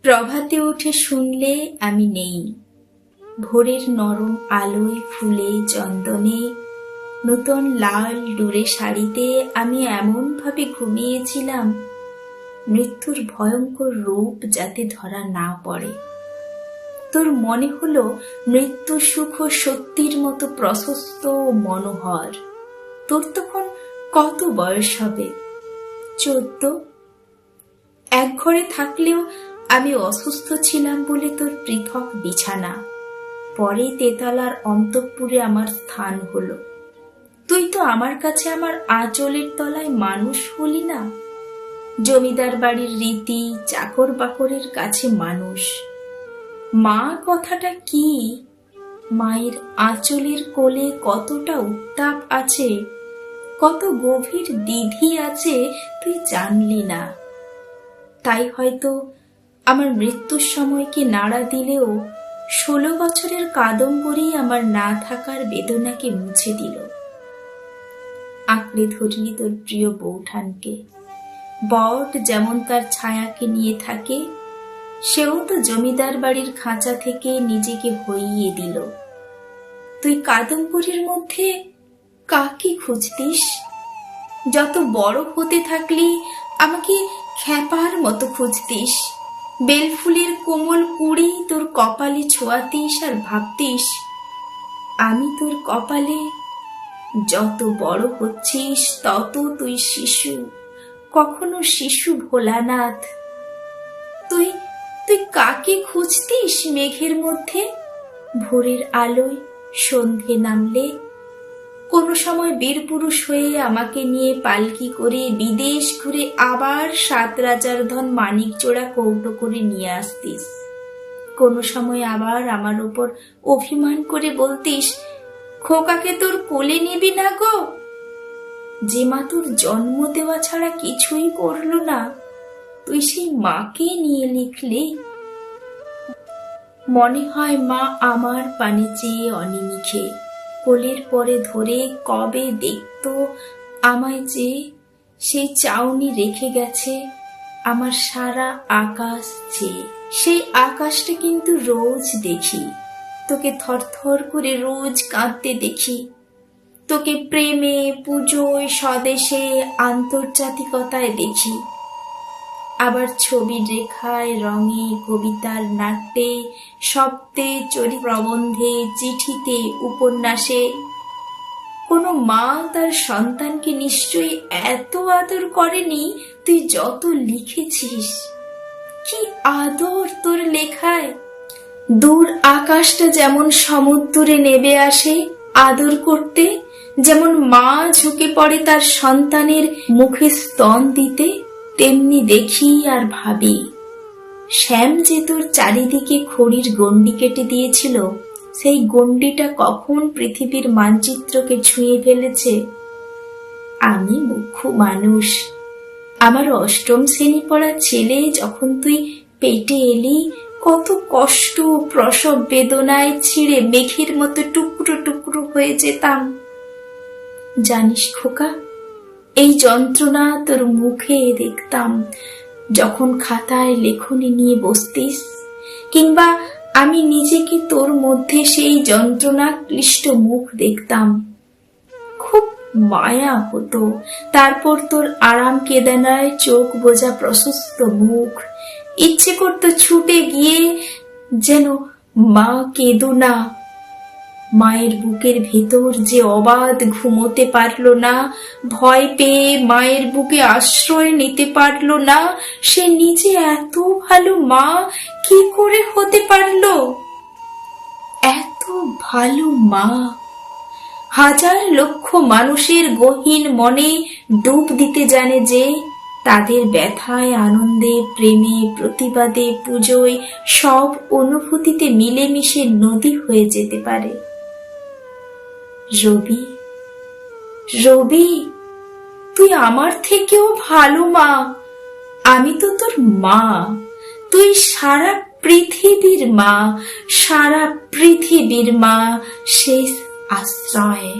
প্রভাতে উঠে শুনলে আমি নেই, ভোরের নরম আলোয় ফুলে চন্দনে নূতন লাল ডুরে শাড়িতে আমি এমন ভাবে ঘুমিয়েছিলাম মৃত্যুর ভয়ঙ্কর রূপ যাতে ধরা না পড়ে। তোর মনে হলো মৃত্যু সুখ সত্যির মতো প্রশস্ত ও মনোহর। তোর তখন কত বয়স হবে? 14। এক ঘরে থাকলেও আমি অসুস্থ ছিলাম বলে তোর পৃথক বিছানা, পরে তেতলার অন্তঃপুরে আমার স্থান হলো। তুই তো আমার কাছে আমার আঁচলের তলায় মানুষ হলি না। জমিদার বাড়ির রীতি, চাকর বাকরের কাছে মানুষ। মা কথাটা কি? মায়ের আঁচলের কোলে কতটা উত্তাপ আছে, কত গভীর দ্বিধি আছে তুই জানলি না। তাই হয়তো আমার মৃত্যুর সময়কে নাড়া দিলেও 16 বছরের কাদম্বরী আমার না থাকার বেদনাকে মুছে দিল। আঁকড়ে ধরলি তোর প্রিয় বৌঠানকে। বট যেমন তার ছায়াকে নিয়ে থাকে, সেও তো জমিদার বাড়ির খাঁচা থেকে নিজেকে হইয়ে দিল। তুই কাদম্বরীর মধ্যে কাকে খুঁজতিস? যত বড় হতে থাকলি আমাকে খ্যাপার মতো খুঁজতিস। বেলফুলের কোমল কুড়ি তোর কপালে ছোঁয়াতিস আর ভাবতিস আমি তোর কপালে। যত বড় হচ্ছিস তত তুই শিশু, কখনো শিশু ভোলানাথ। তুই তুই কাকে খুঁজতিস মেঘের মধ্যে? ভোরের আলোয় সন্ধে নামলে কোনো সময় বীরপুরুষ হয়ে আমাকে নিয়ে পালকি করে বিদেশ ঘুরে আবার 7 রাজার ধন মানিক জোড়া কৌটো করে নিয়ে আসতিস। কোনো সময় আবার আমার উপর অভিমান করে বলতিস, খোকাকে তোর কোলে নিবি না গো? যে মা তোর জন্ম দেওয়া ছাড়া কিছুই করল না, তুই সেই মাকে নিয়ে লিখলি। মনে হয় মা আমার পানে চেয়ে অনিমিখে কোলের পরে ধরে কবে দেখত আমায়, যে সেই চাউনি রেখে গেছে আমার সারা আকাশ চেয়ে। সেই আকাশটা কিন্তু রোজ দেখি, তোকে থরথর করে রোজ কাঁদতে দেখি। তোকে প্রেমে, পুজোয়, স্বদেশে, আন্তর্জাতিকতায় দেখি। আবার ছবির রেখায়, রঙে, কবিতার নাট্যে, শব্দে, চরিত্র প্রবন্ধে, চিঠিতে, উপন্যাসে। কোনো মা তার সন্তানকে নিশ্চয়ই এত আদর করেনি তুই যত লিখেছিস। কি আদর তোর লেখায়! দূর আকাশটা যেমন সমুদ্রে নেমে আসে আদর করতে, যেমন মা ঝুঁকে পড়ে তার সন্তানের মুখে স্তন দিতে, তেমনি দেখি আর ভাবি শ্যাম যে তোর চারিদিকে খড়ির গণ্ডি কেটে দিয়েছিল, সেই গণ্ডিটা কখন পৃথিবীর মানচিত্রকে ছুঁয়ে ফেলেছে। আমি মুখ্য মানুষ। আমার 8ম শ্রেণী পড়া ছেলে যখন তুই পেটে এলি, কত কষ্ট, প্রসব বেদনায় ছিঁড়ে মেঘের মতো টুকরো টুকরো হয়ে যেতাম। জানিস খোকা, এই যন্ত্রণা তোর মুখে দেখতাম যখন খাতায় লেখনী নিয়ে বসতিস, কিংবা আমি নিজেকে তোর মধ্যে সেই যন্ত্রণা ক্লিষ্ট মুখ দেখতাম। খুব মায়া হতো। তারপর তোর আরাম কেদানায় চোখ বোঝা প্রশস্ত মুখ, ইচ্ছে করতো ছুটে গিয়ে যেন মা কেঁদো না। মায়ের বুকের ভেতর যে অবাধ ঘুমোতে পারল না, ভয় পেয়ে মায়ের বুকে আশ্রয় নিতে পারল না, সে নিজে এত ভালো মা কি করে হতে পারল? এত ভালো মা হাজার লক্ষ মানুষের গহীন মনে ডুব দিতে জানে, যে তাদের ব্যথায়, আনন্দে, প্রেমে, প্রতিবাদে, পুজোয় সব অনুভূতিতে মিলেমিশে নদী হয়ে যেতে পারে। রবি, রবি, তুই আমার থেকেও ভালো মা। আমি তো তোর মা, তুই সারা পৃথিবীর মা, সারা পৃথিবীর মা, শেষ আশ্রয়।